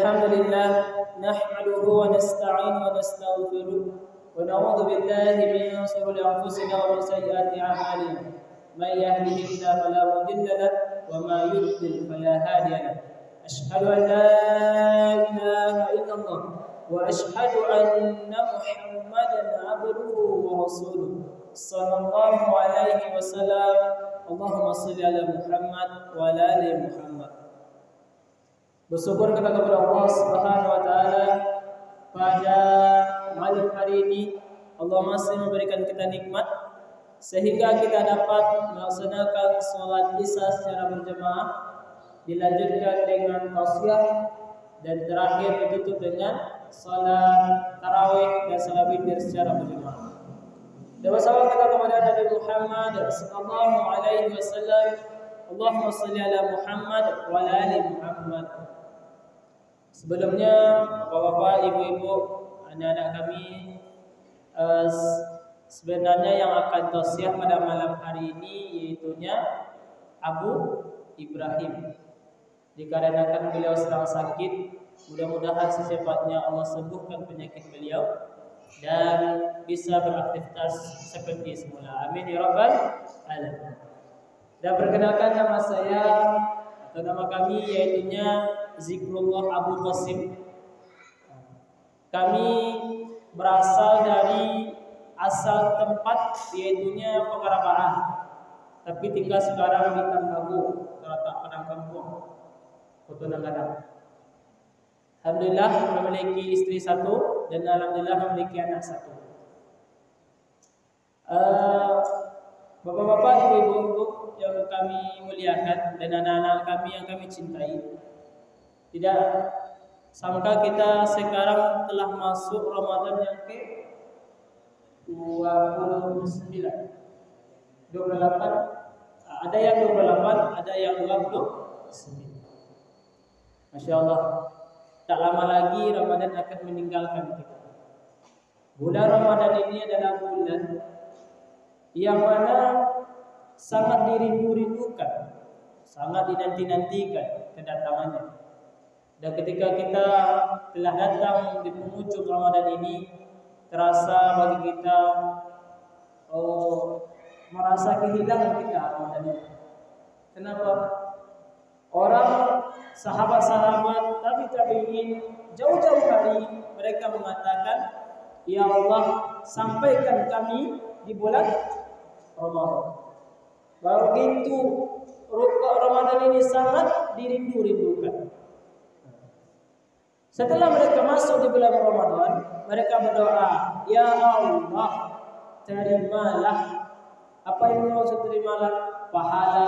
الحمد لله نحمده ونستعينه ونستغفره ونعوذ بالله من شرور أنفسنا ومن سيئات أعمالنا من يهده الله فلا مضل له وما يضلل فلا هادي له أشهد أن لا إله إلا الله وأشهد أن محمدا عبده ورسوله صلى الله عليه وسلم اللهم صل على محمد وعلى آل محمد. Bersyukur kita kepada Allah Subhanahu wa taala pada malam hari ini Allah masih memberikan kita nikmat sehingga kita dapat melaksanakan salat Isya secara berjamaah, dilanjutkan dengan tausiah dan terakhir ditutup dengan salat tarawih dan salat witir secara berjamaah. Dan bersalawat kita kepada Nabi Muhammad sallallahu alaihi wasallam. Allahumma shalli ala Muhammad wa ala ali Muhammad. Sebelumnya, bapak-bapak, ibu-ibu, anak-anak kami, sebenarnya yang akan tausiah pada malam hari ini yaitunya Abu Ibrahim. Dikarenakan beliau sedang sakit, mudah-mudahan secepatnya Allah sembuhkan penyakit beliau dan bisa beraktivitas seperti semula. Amin ya rabbal alamin. Dan perkenalkan nama saya atau nama kami yaitunya Zikrullah Abu Qasim. Kami berasal dari asal tempat yaitunya Pekarapaan, tapi tinggal sekarang di Tambagu, terletak Padang Kampung, Kota Nanggala. Alhamdulillah memiliki istri satu dan alhamdulillah memiliki anak satu. Bapak-bapak, ibu-ibu yang kami muliakan dan anak-anak kami yang kami cintai, tidak sangka kita sekarang telah masuk Ramadan yang ke-29. 28, ada yang 28, ada yang 29. Masya Allah, tak lama lagi Ramadan akan meninggalkan kita. Bulan Ramadan ini adalah bulan yang mana sangat dirindu-rindukan, sangat dinanti-nantikan kedatangannya. Dan ketika kita telah datang di penghujung Ramadan ini, terasa bagi kita merasa kehilangan kita Ramadan ini. Kenapa? Orang sahabat-sahabat tabi'in jauh-jauh hari mereka mengatakan, ya Allah, sampaikan kami di bulan Ramadan. Begitu Ramadan ini sangat dirindu-rindukan. Setelah mereka masuk di bulan Ramadan, mereka berdoa, ya Allah, terimalah apa yang maksud terimalah pahala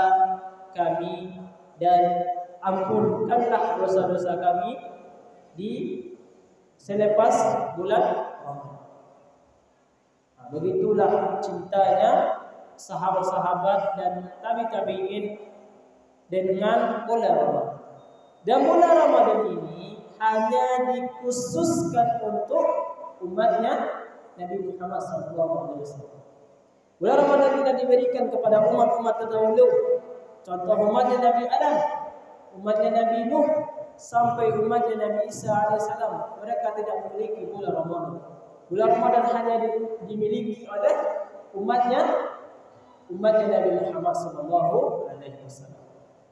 kami dan ampunkanlah dosa-dosa kami di selepas bulan Ramadan. Begitulah cintanya sahabat-sahabat dan tabi'in dengan bulan Ramadan. Dan bulan Ramadan ini hanya dikhususkan untuk umatnya Nabi Muhammad SAW. Bulan Ramadan tidak diberikan kepada umat-umat terdahulu. Contoh umatnya Nabi Adam, umatnya Nabi Nuh, sampai umatnya Nabi Isa AS. Mereka tidak memiliki bulan Ramadan. Bulan Ramadan hanya dimiliki oleh umatnya Nabi Muhammad SAW.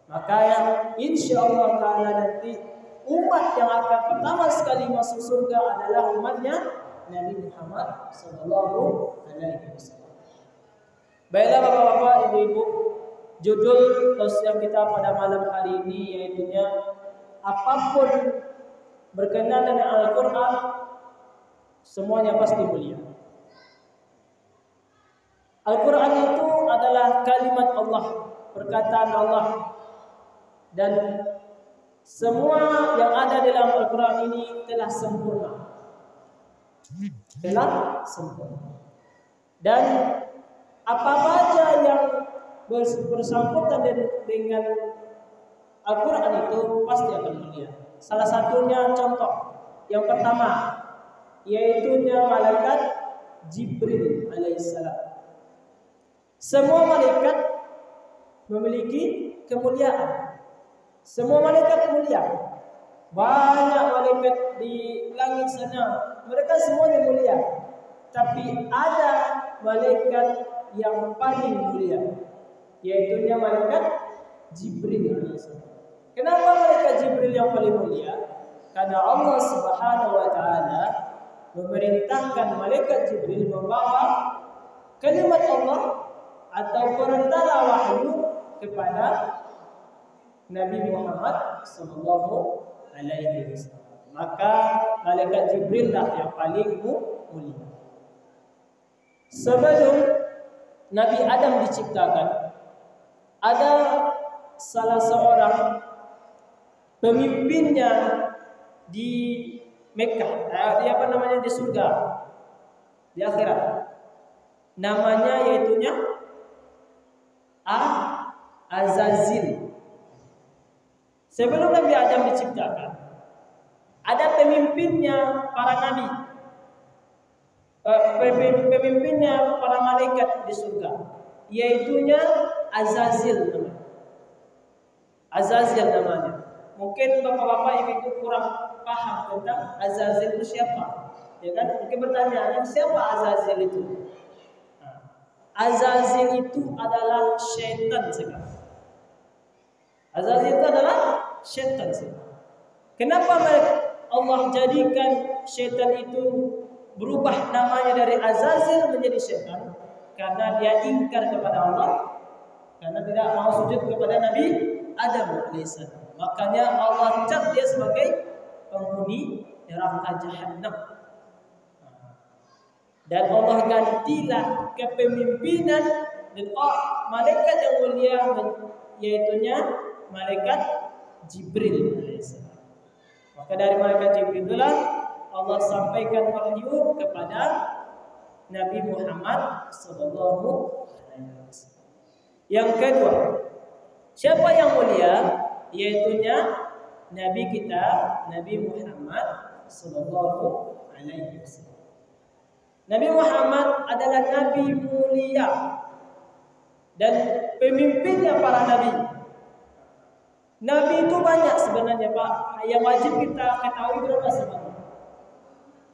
Maka yang insyaAllah ta'ala nanti umat yang akan pertama sekali masuk surga adalah umatnya Nabi Muhammad SAW. Baiklah bapak-bapak, ibu-ibu, judul tausiah kita pada malam hari ini yaitunya apapun berkenaan dengan Al-Quran, semuanya pasti mulia. Al-Quran itu adalah kalimat Allah, perkataan Allah, dan semua yang ada dalam Al-Quran ini telah sempurna. Telah sempurna. Dan apa saja yang bersangkutan dengan Al-Quran itu pasti akan mulia. Salah satunya contoh yang pertama yaitu malaikat Jibril alaihissalam. Semua malaikat memiliki kemuliaan. Semua malaikat mulia. Banyak malaikat di langit sana, mereka semuanya mulia. Tapi ada malaikat yang paling mulia, yaitu malaikat Jibril alaihissalam. Kenapa malaikat Jibril yang paling mulia? Karena Allah Subhanahu wa taala memerintahkan malaikat Jibril membawa kalimat Allah atau perantara wahyu kepada Nabi Muhammad sallallahu alaihi wasallam. Maka malaikat Jibril lah yang paling mulia. Sebelum Nabi Adam diciptakan, ada salah seorang pemimpinnya di Mekah, di surga, di akhirat. Namanya yaitunya Azazil. Sebelum Nabi Adam diciptakan, ada pemimpinnya para nabi, pemimpinnya para malaikat di surga, yaitunya Azazil namanya. Azazil namanya. Mungkin bapak-bapak ibu kurang paham tentang Azazil itu siapa, ya kan? Mungkin bertanya, siapa Azazil itu? Azazil itu adalah syaitan sekarang. Azazil itu adalah syaitan sekarang. Kenapa Allah jadikan syaitan itu berubah namanya dari Azazil menjadi syaitan? Karena dia ingkar kepada Allah, karena tidak mau sujud kepada Nabi Adam alaihissalam. Makanya Allah cap dia sebagai penghuni neraka Jahannam. Dan Allah gantilah kepemimpinan dan malaikat yang mulia, yaitunya malaikat Jibril alaihissalam. Maka dari malaikat Jibril itulah Allah sampaikan wahyu kepada Nabi Muhammad sallallahu alaihi wasallam. Yang kedua, siapa yang mulia? Yaitunya Nabi kita, Nabi Muhammad sallallahu alaihi wasallam. Nabi Muhammad adalah nabi mulia dan pemimpinnya para nabi. Nabi itu banyak sebenarnya, Pak. Yang wajib kita ketahui berapa sebenarnya?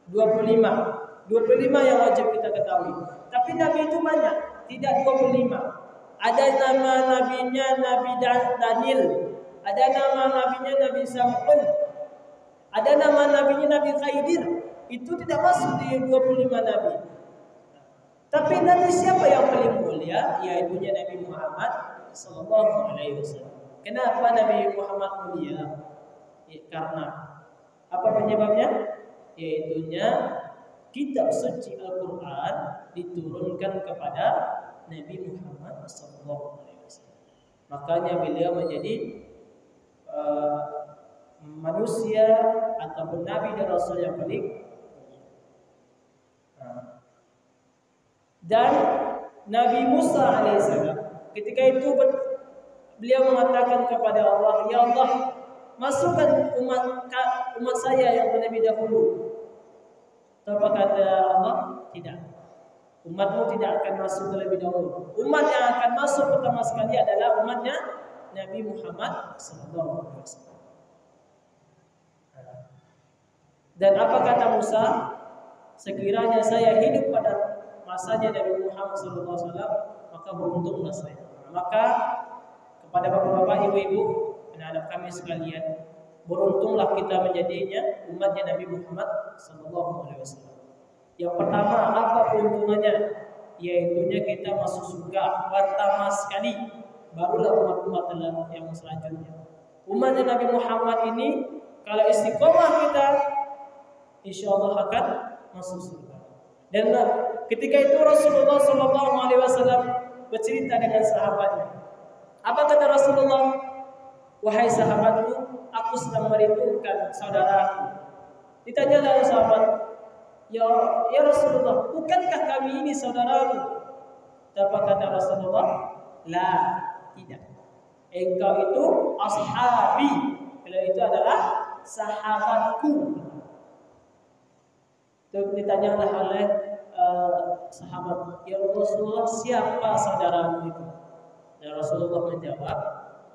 25 yang wajib kita ketahui. Tapi nabi itu banyak, tidak 25. Ada nama nabinya Nabi Daniel, ada nama nabinya Nabi Sam'un, ada nama nabinya Nabi Khaidir. Itu tidak masuk di 25 nabi. Tapi nabi siapa yang paling mulia? Yaitu Nabi Muhammad sallallahu alaihi wasallam. Kenapa Nabi Muhammad mulia? Karena apa penyebabnya? Yaitu kitab suci Al-Quran diturunkan kepada Nabi Muhammad sallallahu alaihi wasallam. Makanya beliau menjadi manusia ataupun nabi dan rasul yang paling. Dan Nabi Musa alaihissalam ketika itu beliau mengatakan kepada Allah, ya Allah, masukkan umat saya yang lebih dahulu. Apa kata Allah? Tidak. Umatmu tidak akan masuk terlebih dahulu. Umat yang akan masuk pertama sekali adalah umatnya Nabi Muhammad sallallahu alaihi wasallam. Dan apa kata Musa? Sekiranya saya hidup pada masanya Nabi Muhammad sallallahu alaihi wasallam, maka beruntunglah saya. Maka kepada bapak-bapak, ibu-ibu, anak-anak kami sekalian, beruntunglah kita menjadinya umatnya Nabi Muhammad sallallahu alaihi wasallam. Yang pertama, apa keuntungannya? Yaitunya kita masuk surga pertama sekali, barulah umat-umat yang selanjutnya. Umatnya Nabi Muhammad ini kalau istiqomah kita, insyaallah akan masuk surga. Dan ketika itu Rasulullah sallallahu alaihi wasallam bercerita dengan sahabatnya. Apa kata Rasulullah? Wahai sahabatku, aku sedang merindukan saudaraku. Ditanya oleh sahabat, ya Rasulullah, bukankah kami ini saudaramu? Apa kata Rasulullah? La, tidak. Engkau itu ashabi. Kalau itu adalah sahabatku. Ditanya oleh sahabat, ya Rasulullah, siapa saudaramu itu? Dan Rasulullah menjawab,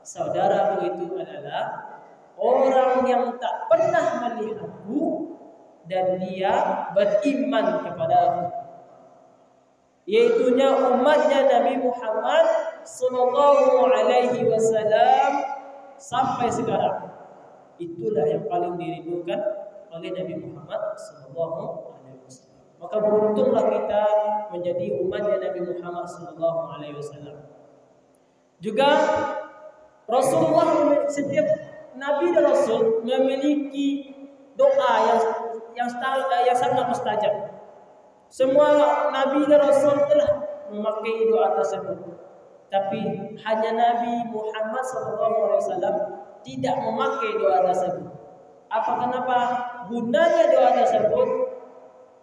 saudaramu itu adalah orang yang tak pernah melihatku dan dia beriman kepadaku, yaitunya umatnya Nabi Muhammad sallallahu alaihi wasallam sampai sekarang. Itulah yang paling dirindukan oleh Nabi Muhammad sallallahu alaihi wasallam. Maka beruntunglah kita menjadi umatnya Nabi Muhammad sallallahu alaihi wasallam. Juga Rasulullah, setiap Nabi dan Rasul memiliki doa yang sangat mustajab. Semua Nabi dan Rasul telah memakai doa tersebut, tapi hanya Nabi Muhammad SAW tidak memakai doa tersebut. Kenapa? Gunanya doa tersebut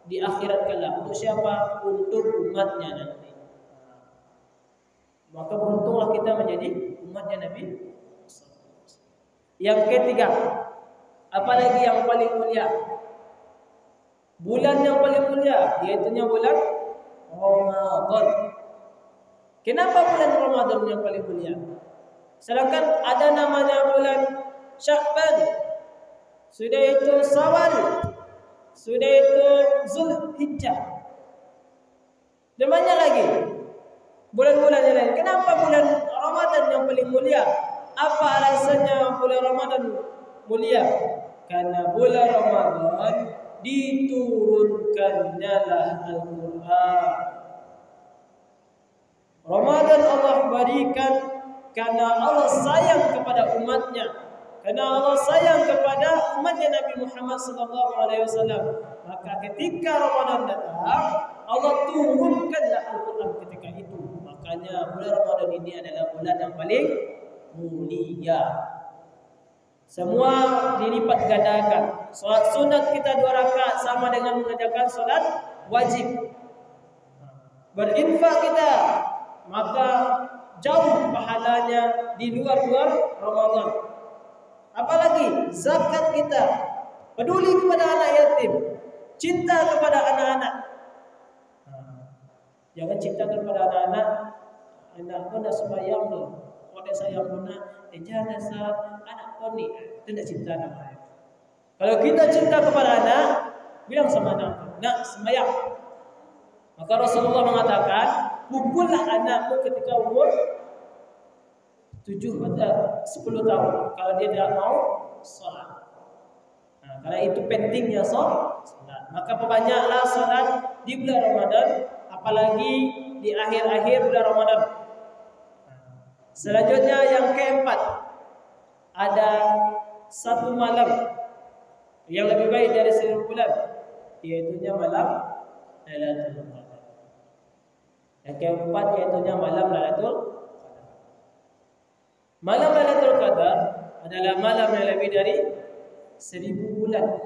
di akhirat kelak untuk siapa? Untuk umatnya nanti. Maka beruntunglah kita menjadi umatnya Nabi. Yang ketiga, apalagi yang paling mulia? Bulan yang paling mulia, iaitunya bulan Ramadan. Kenapa bulan Ramadan yang paling mulia? Sedangkan ada namanya bulan Sya'ban, sudah itu Syawal, sudah itu Zulhijjah, dan banyak lagi bulan-bulan yang lain. Kenapa bulan Ramadan yang paling mulia? Apa alasannya bulan Ramadan mulia? Karena bulan Ramadan diturunkannya Al-Quran. Ramadan Allah berikan karena Allah sayang kepada umatnya, karena Allah sayang kepada umatnya Nabi Muhammad SAW. Maka ketika Ramadan datang, Allah turunkanlah Al-Quran ketika itu. Makanya bulan Ramadan ini adalah bulan yang paling mulia. Semua dilipat gandakan. Solat sunat kita 2 rakaat sama dengan mengerjakan solat wajib. Berinfak kita, maka jauh pahalanya di luar Ramadan. Apalagi zakat kita, peduli kepada anak yatim, cinta kepada anak-anak. Jangan cinta kepada anak-anak, anak kau dah sembahyang tu, kau dah sayang guna, jangan asal anak kau ni, itu tidak cinta namanya. Kalau kita cinta kepada anak, bilang sama anak, nak sembahyang. Maka Rasulullah mengatakan, pukullah anakmu ketika umur 7 atau 10 tahun kalau dia tidak mau salat. Karena itu pentingnya salat. Maka perbanyaklah salat di bulan Ramadan, apalagi di akhir-akhir bulan Ramadan. Selanjutnya yang keempat, ada satu malam yang lebih baik dari 1000 bulan, iaitunya malam Lailatul Qadar. Yang keempat iaitunya malam Lailatul Qadar. Malam Lailatul Qadar adalah malam yang lebih dari 1000 bulan.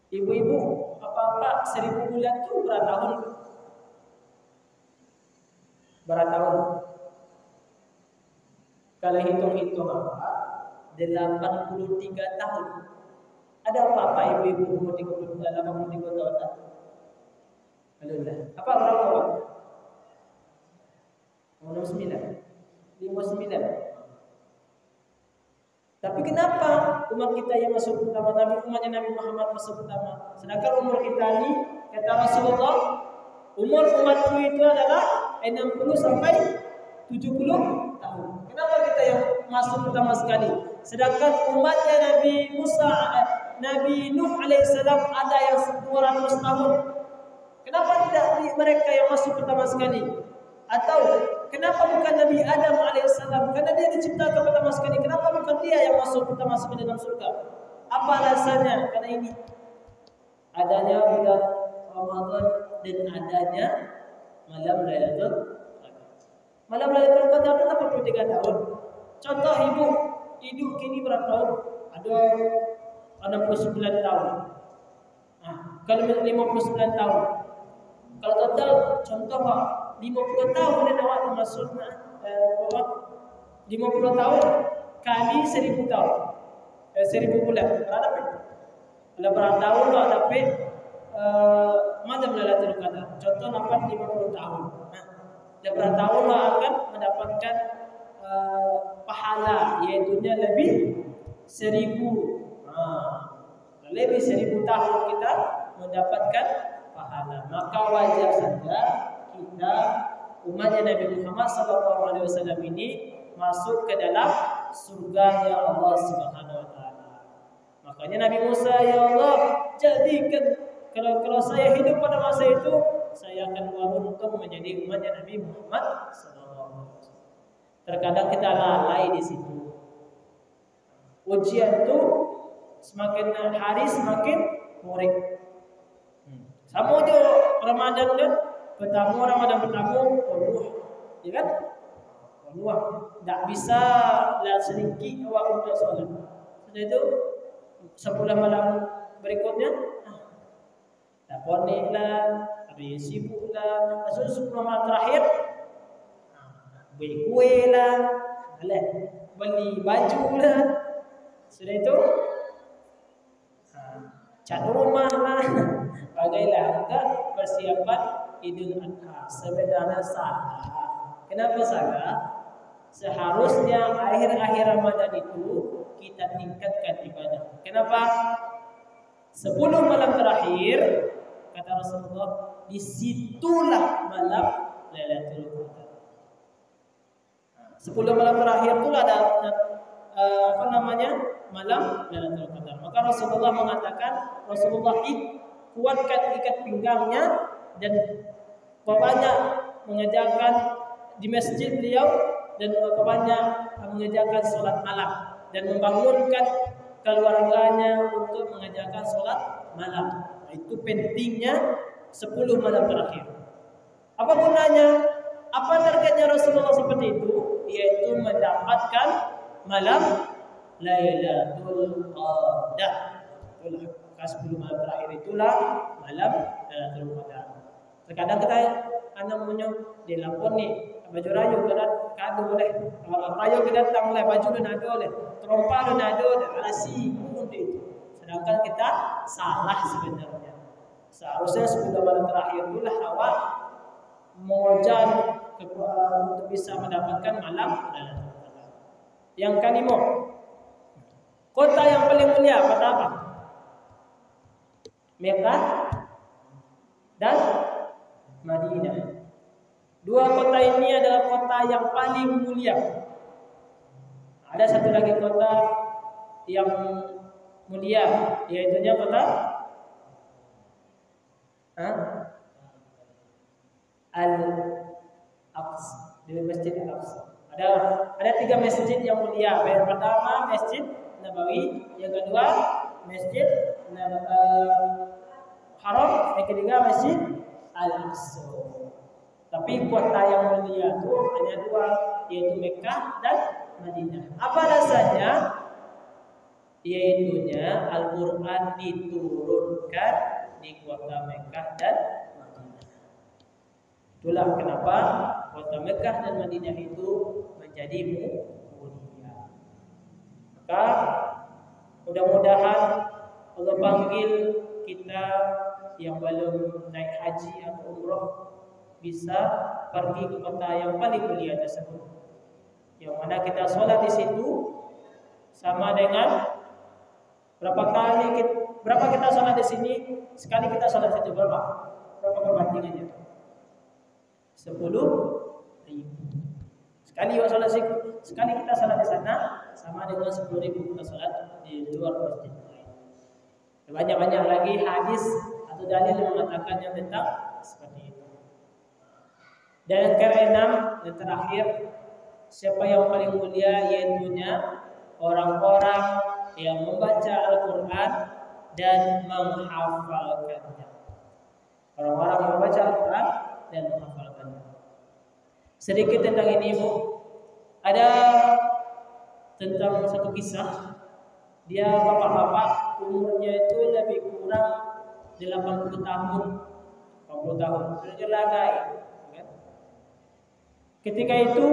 Ibu-ibu, apa 1000 bulan itu berapa tahun? Berapa tahun? Kalau hitung-hitung 83 tahun. Ada apa ibu-ibu umur 83 tahun? Alhamdulillah. Apa berapa orang? 59. Tapi kenapa umat kita yang masuk pertama, umatnya Nabi Muhammad masuk pertama? Sedangkan umur kita ini, kata Rasulullah, umur umatku itu adalah 60 sampai 70 tahun. Kenapa kita yang masuk pertama sekali? Sedangkan umatnya Nabi Nuh alaihissalam ada yang 200 tahun. Kenapa tidak mereka yang masuk pertama sekali? Atau kenapa bukan Nabi Adam alaihissalam? Karena dia diciptakan pertama sekali. Kenapa bukan dia yang masuk pertama sekali dalam surga? Apa alasannya? Karena ini adanya bulan Ramadan dan adanya malam Lailatul Qadar. Malam Lailatul Qadar itu 83 tahun. Contoh ibu hidup kini berapa tahun? Ada 69 tahun. Kalau 59 tahun. Kalau total contoh 50 tahun dia awak termasuk 50 tahun kali 1000 tahun. 1000 bulan. Berapa? Kalau berapa tahun lo dapat malam Lailatul Qadar. Contoh dapat 50 tahun. Berapa tahun lo akan mendapatkan pahala, iaitu lebih 1000. Lebih 1000 tahun kita mendapatkan pahala. Maka wajar saja kita umatnya Nabi Muhammad SAW ini masuk ke dalam surganya Allah Subhanahu Wa Taala. Makanya Nabi Musa, ya Allah, jadikan kalau saya hidup pada masa itu, saya akan beruntung menjadi umatnya Nabi Muhammad SAW. Terkadang kita lalai di situ. Ujian itu semakin hari semakin murid. Sama aja Ramadan kan, Ramadan pertama penuh, ya kan? Penuh. Tak bisa lah sedikit awak untuk solat. Setelah itu 10 malam berikutnya, tak ponik lah, habis sibuk lah. Masuk 10 malam terakhir, beli kue lah, beli baju lah. Sudah itu cat rumah lah. Bagailah untuk persiapan Idul Adha. Sebenarnya salah. Kenapa salah? Seharusnya akhir-akhir Ramadan itu kita tingkatkan ibadah. Kenapa? 10 malam terakhir kata Rasulullah, disitulah malam Lailatul Qadar. 10 malam terakhir itulah ada malam Lailatul Qadar. Maka Rasulullah mengatakan, Rasulullah kuatkan ikat pinggangnya dan banyak mengerjakan di masjid beliau dan banyak mengerjakan solat malam dan membangunkan keluarganya untuk mengerjakan solat malam. Itu pentingnya 10 malam terakhir. Apa gunanya? Apa targetnya Rasulullah seperti itu? Yaitu mendapatkan malam Lailatul Qadar. Itulah 10 malam terakhir itulah malam Lailatul Qadar. Terkadang kita anak punya dilapor ni baju rayu kado boleh, rayu kita datang boleh, baju dan ada boleh, trompa dan ada boleh, asi pun itu. Sedangkan kita salah sebenarnya. Seharusnya 10 malam terakhir itulah awak mengejar untuk bisa mendapatkan malam Lailatul Qadar. Yang kelima, kota yang paling mulia kota apa? Mekah dan Madinah. Dua kota ini adalah kota yang paling mulia. Ada satu lagi kota yang mulia, yaitu kota Al-Aqsa, di Masjid Al-Aqsa. Ada 3 masjid yang mulia. Yang pertama Masjid Nabawi, yang kedua Masjid Haram, yang ketiga Masjid Al-Aqsa. Tapi kota yang mulia itu hanya 2, yaitu Mekah dan Madinah. Apa alasannya? Yaitunya Al-Quran diturunkan di kota Mekah dan Madinah. Itulah kenapa kota Mekah dan Madinah itu menjadi mulia. Maka mudah-mudahan Allah panggil kita yang belum naik haji atau umrah bisa pergi ke kota yang paling mulia tersebut, yang mana kita sholat di situ sama dengan berapa kita sholat di sini, sekali kita sholat di situ berapa perbandingannya? 10.000. Sekali kita sholat di sana sama dengan 10.000 kita sholat di luar masjid. Banyak-banyak lagi hadis atau dalil yang mengatakan yang tentang seperti itu. Dan yang keenam dan terakhir, siapa yang paling mulia? Yaitunya orang-orang yang membaca Al-Quran dan menghafalkannya. Orang-orang yang membaca Al-Quran dan menghafalkannya. Sedikit tentang ini, Bu. Ada tentang satu kisah. Dia bapak-bapak, umurnya itu lebih kurang 80 tahun. 80 tahun. Sudah lagai. Ketika itu,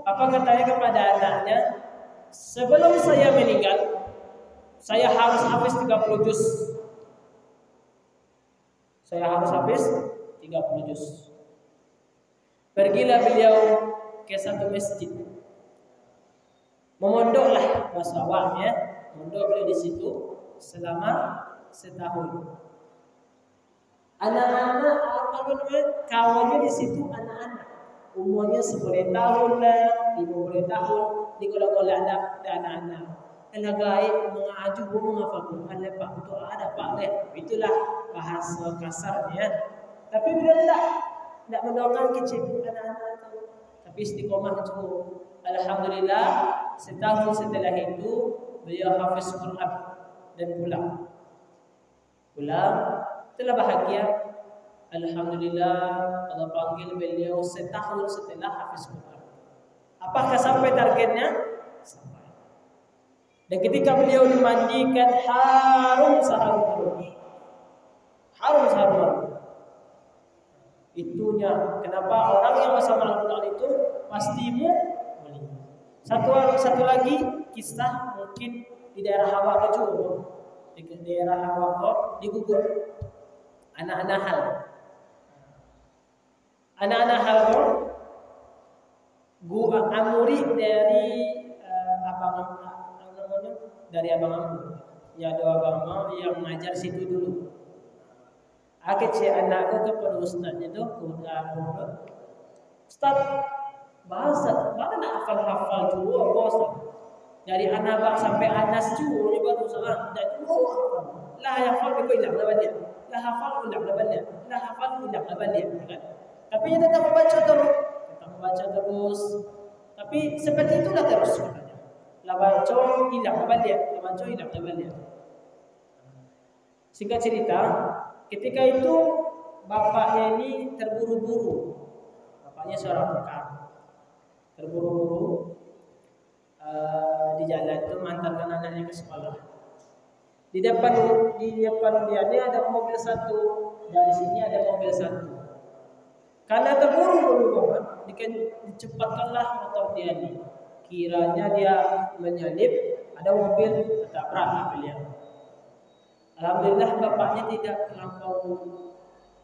apa katanya kepada anaknya? Sebelum saya meninggal, saya harus habis 30 juz. Saya harus habis 30 juz. Pergilah beliau ke satu masjid. Memondoklah bahasa awamnya, mondok beliau di situ selama setahun. Anak-anak kawannya di situ anak-anak, umurnya 10 tahun lah, 15 tahun, di golak-golak anak-anak. Kalau gaib mengaju menghafal Quran lepak itu ada pak leh, itulah bahasa kasarnya. Tapi beliau tidak mendoakan kecil anak-anak itu, tapi istiqomah cukup. Alhamdulillah setahun setelah itu beliau hafiz Quran dan pulang telah bahagia. Alhamdulillah Allah panggil beliau setahun setelah hafiz Quran. Apakah sampai targetnya? Sampai. Dan ketika beliau dimandikan harum seharum. Itunya kenapa orang yang bersama Al-Quran itu pasti mulia. Satu lagi kisah mungkin di daerah Hawa juga, di daerah Hawa di Gugur. Anak-anak hal gua amuri dari abang ambu. Ya ada abang yang mengajar situ dulu. Akhir si anakku kepada ustaznya tu, Ustaz, bahasa mana nak hafal juga bos. Dari anak sampai anas juga ni baru seorang. Dan lah hafal begitu hilang dah balik. Lah hafal hilang dah balik. Tapi dia tetap membaca terus. Tapi seperti itulah terus katanya. Lah baca hilang dah balik. Singkat cerita, ketika itu bapaknya ini terburu-buru. Bapaknya seorang tukang. Terburu-buru di jalan itu mengantarkan anaknya ke sekolah. Di depan dia ini ada mobil satu, dari sini ada mobil satu. Karena terburu-buru dicepatkanlah motor dia ini. Kiranya dia menyalip, ada mobil tertabrak beliau. Alhamdulillah bapaknya tidak terlampau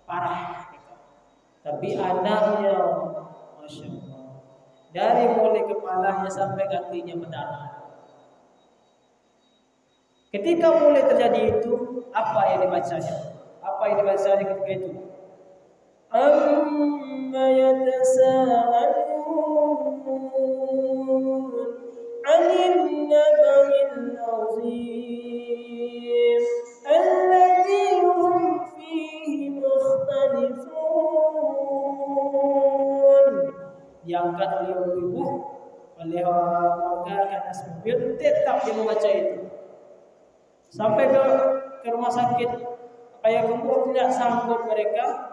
parah, tapi anaknya, masya Allah, dari mulai kepalanya sampai kakinya berdarah. Ketika mulai terjadi itu, apa yang dibacanya ketika itu? Amma yatasaalun 'anil naba'il 'azim alladzi hum fihi mukhtalifun. Diangkat oleh ibu, oleh warga ke atas mobil, tetap dia membaca itu. Sampai ke rumah sakit, ayah ibu tidak sanggup mereka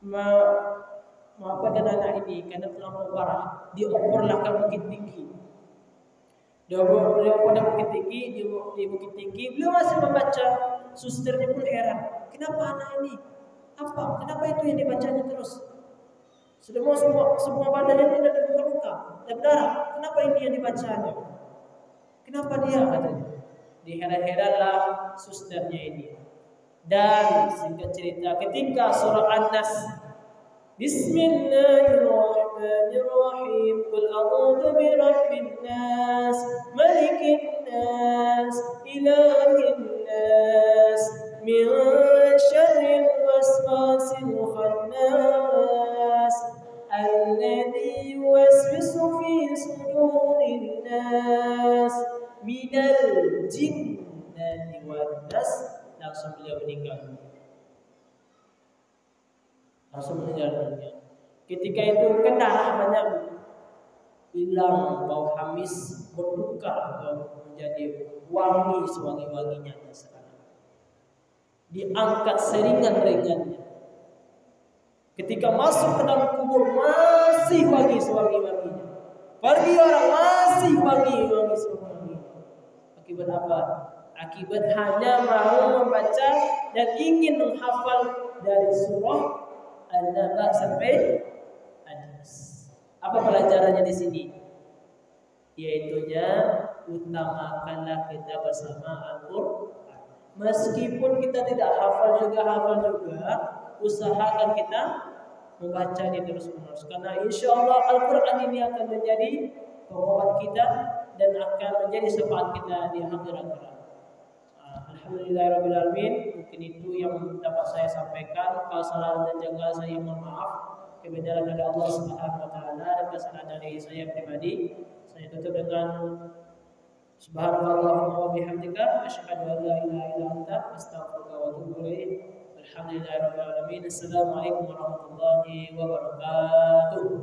mengapakan anak ini karena terlalu parah. Dioperlah ke Bukit Tinggi. Dia Bukit Tinggi, beliau masih membaca. Susternya pun heran, kenapa anak ini? Kenapa itu yang dibacanya terus? Semua badannya ini ada luka-luka, ada berdarah. Kenapa ini yang dibacanya? Kenapa dia katanya? Diheran-heranlah susternya ini. Dan singkat cerita, ketika surah An-Nas, Bismillahirrahmanirrahim, Qul a'udzu birabbin nas, malikin nas, ilahin nas, min syarril waswasil khannas, alladzi yuwaswisu fi sudurin nas, minal jinnati wan nas. Langsung beliau meninggal. Dunia. Ketika itu kan darah banyak, hilang, bau hamis bertukar menjadi wangi sewangi-wanginya sekarang. Diangkat seringan-ringannya. Ketika masuk ke dalam kubur masih wangi sewangi-wanginya. Pergi orang masih wangi sewangi-wanginya. Akibat apa? Akibat hanya mau membaca dan ingin menghafal dari surah An-Naba sampai An-Nas. Apa pelajarannya di sini? Yaitunya utamakanlah kita bersama Al-Quran. Meskipun kita tidak hafal juga, usahakan kita membacanya terus-menerus. Karena insya Allah Al-Quran ini akan menjadi pengobat kita dan akan menjadi syafaat kita di akhirat kelak. Alhamdulillahirabbil alamin. Mungkin itu yang dapat saya sampaikan. Kalau salah dan janggal saya mohon maaf. Kebenaran dari Allah Subhanahu wa taala dan kesalahan dari saya pribadi. Saya tutup dengan subhanallahumma wa bihamdika asyhadu an la ilaha illa anta astaghfiruka wa atubu ilaik. Alhamdulillahirabbil alamin. Assalamualaikum warahmatullahi wabarakatuh.